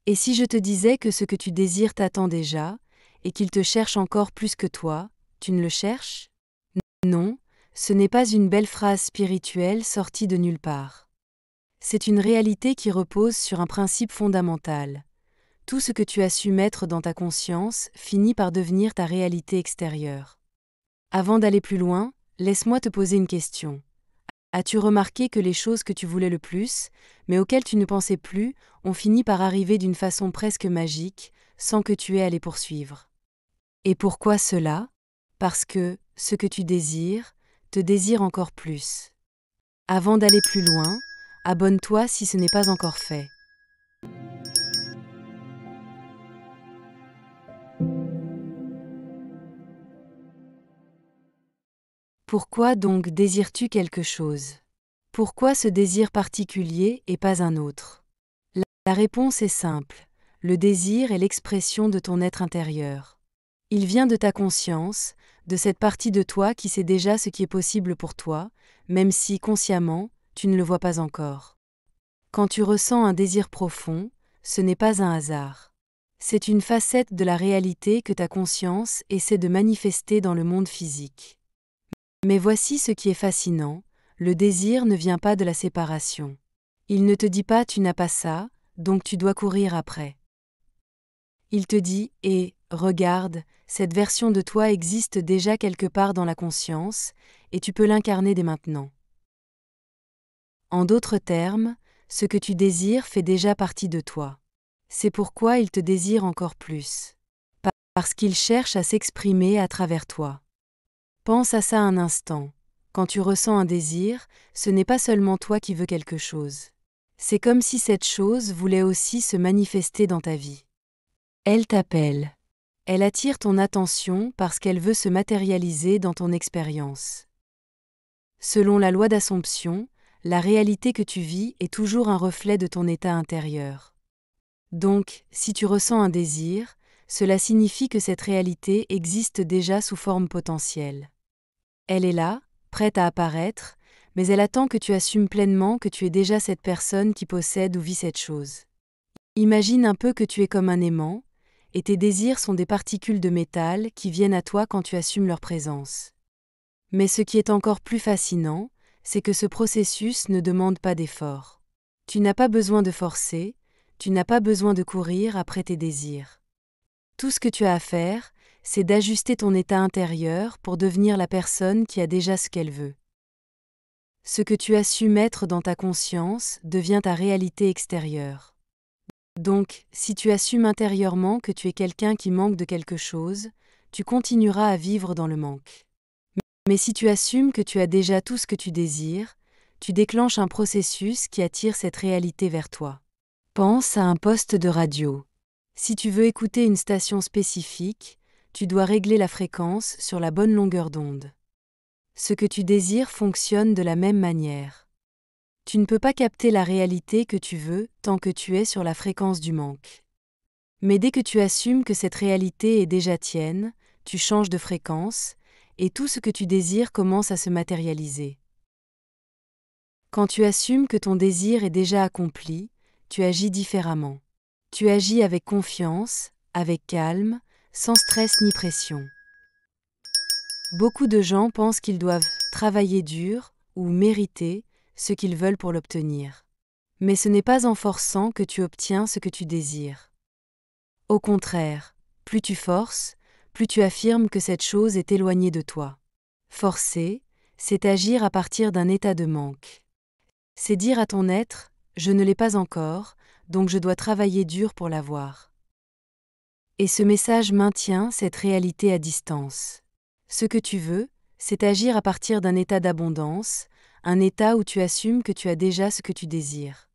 Et si je te disais que ce que tu désires t'attend déjà, et qu'il te cherche encore plus que toi, tu ne le cherches? Non, ce n'est pas une belle phrase spirituelle sortie de nulle part. C'est une réalité qui repose sur un principe fondamental. Tout ce que tu as su mettre dans ta conscience finit par devenir ta réalité extérieure. Avant d'aller plus loin, laisse-moi te poser une question. As-tu remarqué que les choses que tu voulais le plus, mais auxquelles tu ne pensais plus, ont fini par arriver d'une façon presque magique, sans que tu aies à les poursuivre? Et pourquoi cela? Parce que, ce que tu désires, te désire encore plus. Avant d'aller plus loin, abonne-toi si ce n'est pas encore fait. Pourquoi donc désires-tu quelque chose? Pourquoi ce désir particulier et pas un autre? La réponse est simple. Le désir est l'expression de ton être intérieur. Il vient de ta conscience, de cette partie de toi qui sait déjà ce qui est possible pour toi, même si, consciemment, tu ne le vois pas encore. Quand tu ressens un désir profond, ce n'est pas un hasard. C'est une facette de la réalité que ta conscience essaie de manifester dans le monde physique. Mais voici ce qui est fascinant, le désir ne vient pas de la séparation. Il ne te dit pas tu n'as pas ça, donc tu dois courir après. Il te dit regarde, cette version de toi existe déjà quelque part dans la conscience, et tu peux l'incarner dès maintenant. En d'autres termes, ce que tu désires fait déjà partie de toi. C'est pourquoi il te désire encore plus. Parce qu'il cherche à s'exprimer à travers toi. Pense à ça un instant. Quand tu ressens un désir, ce n'est pas seulement toi qui veux quelque chose. C'est comme si cette chose voulait aussi se manifester dans ta vie. Elle t'appelle. Elle attire ton attention parce qu'elle veut se matérialiser dans ton expérience. Selon la loi d'Assomption, la réalité que tu vis est toujours un reflet de ton état intérieur. Donc, si tu ressens un désir, cela signifie que cette réalité existe déjà sous forme potentielle. Elle est là, prête à apparaître, mais elle attend que tu assumes pleinement que tu es déjà cette personne qui possède ou vit cette chose. Imagine un peu que tu es comme un aimant, et tes désirs sont des particules de métal qui viennent à toi quand tu assumes leur présence. Mais ce qui est encore plus fascinant, c'est que ce processus ne demande pas d'effort. Tu n'as pas besoin de forcer, tu n'as pas besoin de courir après tes désirs. Tout ce que tu as à faire, c'est d'ajuster ton état intérieur pour devenir la personne qui a déjà ce qu'elle veut. Ce que tu as su mettre dans ta conscience devient ta réalité extérieure. Donc, si tu assumes intérieurement que tu es quelqu'un qui manque de quelque chose, tu continueras à vivre dans le manque. Mais si tu assumes que tu as déjà tout ce que tu désires, tu déclenches un processus qui attire cette réalité vers toi. Pense à un poste de radio. Si tu veux écouter une station spécifique, tu dois régler la fréquence sur la bonne longueur d'onde. Ce que tu désires fonctionne de la même manière. Tu ne peux pas capter la réalité que tu veux tant que tu es sur la fréquence du manque. Mais dès que tu assumes que cette réalité est déjà tienne, tu changes de fréquence, et tout ce que tu désires commence à se matérialiser. Quand tu assumes que ton désir est déjà accompli, tu agis différemment. Tu agis avec confiance, avec calme, sans stress ni pression. Beaucoup de gens pensent qu'ils doivent travailler dur ou mériter ce qu'ils veulent pour l'obtenir. Mais ce n'est pas en forçant que tu obtiens ce que tu désires. Au contraire, plus tu forces, plus tu affirmes que cette chose est éloignée de toi. Forcer, c'est agir à partir d'un état de manque. C'est dire à ton être « je ne l'ai pas encore, donc je dois travailler dur pour l'avoir ». Et ce message maintient cette réalité à distance. Ce que tu veux, c'est agir à partir d'un état d'abondance, un état où tu assumes que tu as déjà ce que tu désires.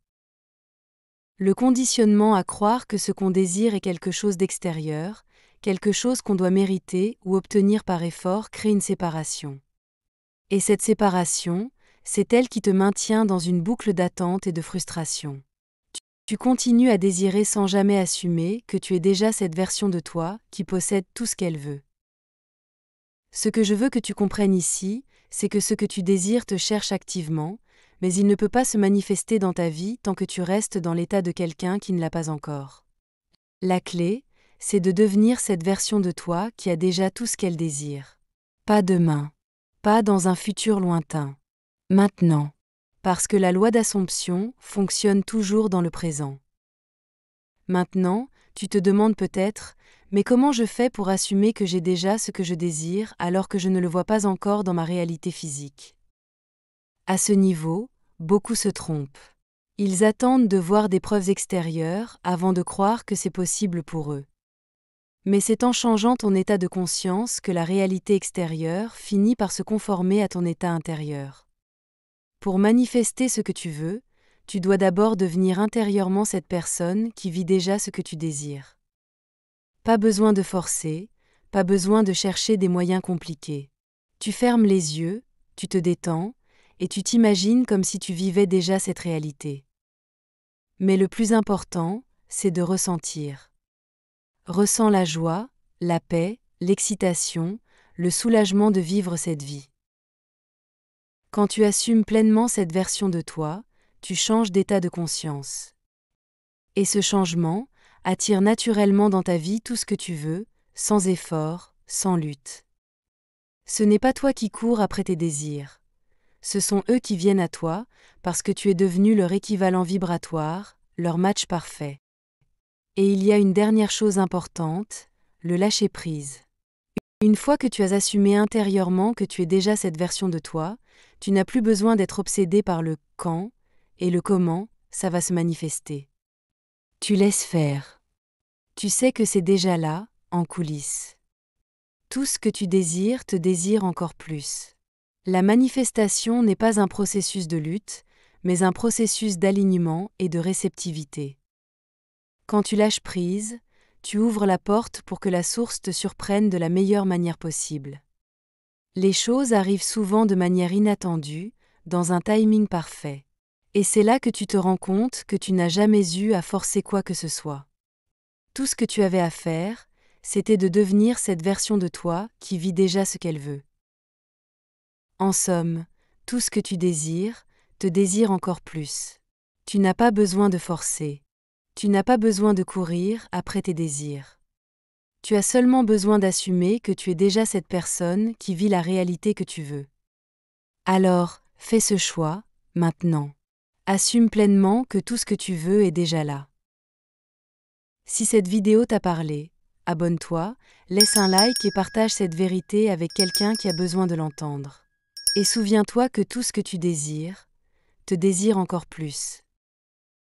Le conditionnement à croire que ce qu'on désire est quelque chose d'extérieur, quelque chose qu'on doit mériter ou obtenir par effort crée une séparation. Et cette séparation, c'est elle qui te maintient dans une boucle d'attente et de frustration. Tu continues à désirer sans jamais assumer que tu es déjà cette version de toi qui possède tout ce qu'elle veut. Ce que je veux que tu comprennes ici, c'est que ce que tu désires te cherche activement, mais il ne peut pas se manifester dans ta vie tant que tu restes dans l'état de quelqu'un qui ne l'a pas encore. La clé, c'est de devenir cette version de toi qui a déjà tout ce qu'elle désire. Pas demain. Pas dans un futur lointain. Maintenant. Parce que la loi d'Assomption fonctionne toujours dans le présent. Maintenant, tu te demandes peut-être, mais comment je fais pour assumer que j'ai déjà ce que je désire alors que je ne le vois pas encore dans ma réalité physique? À ce niveau, beaucoup se trompent. Ils attendent de voir des preuves extérieures avant de croire que c'est possible pour eux. Mais c'est en changeant ton état de conscience que la réalité extérieure finit par se conformer à ton état intérieur. Pour manifester ce que tu veux, tu dois d'abord devenir intérieurement cette personne qui vit déjà ce que tu désires. Pas besoin de forcer, pas besoin de chercher des moyens compliqués. Tu fermes les yeux, tu te détends, et tu t'imagines comme si tu vivais déjà cette réalité. Mais le plus important, c'est de ressentir. Ressens la joie, la paix, l'excitation, le soulagement de vivre cette vie. Quand tu assumes pleinement cette version de toi, tu changes d'état de conscience. Et ce changement attire naturellement dans ta vie tout ce que tu veux, sans effort, sans lutte. Ce n'est pas toi qui cours après tes désirs. Ce sont eux qui viennent à toi, parce que tu es devenu leur équivalent vibratoire, leur match parfait. Et il y a une dernière chose importante, le lâcher-prise. Une fois que tu as assumé intérieurement que tu es déjà cette version de toi, tu n'as plus besoin d'être obsédé par le « quand » et le « comment » ça va se manifester. Tu laisses faire. Tu sais que c'est déjà là, en coulisses. Tout ce que tu désires te désire encore plus. La manifestation n'est pas un processus de lutte, mais un processus d'alignement et de réceptivité. Quand tu lâches prise, tu ouvres la porte pour que la source te surprenne de la meilleure manière possible. Les choses arrivent souvent de manière inattendue, dans un timing parfait. Et c'est là que tu te rends compte que tu n'as jamais eu à forcer quoi que ce soit. Tout ce que tu avais à faire, c'était de devenir cette version de toi qui vit déjà ce qu'elle veut. En somme, tout ce que tu désires, te désire encore plus. Tu n'as pas besoin de forcer. Tu n'as pas besoin de courir après tes désirs. Tu as seulement besoin d'assumer que tu es déjà cette personne qui vit la réalité que tu veux. Alors, fais ce choix, maintenant. Assume pleinement que tout ce que tu veux est déjà là. Si cette vidéo t'a parlé, abonne-toi, laisse un like et partage cette vérité avec quelqu'un qui a besoin de l'entendre. Et souviens-toi que tout ce que tu désires, te désire encore plus.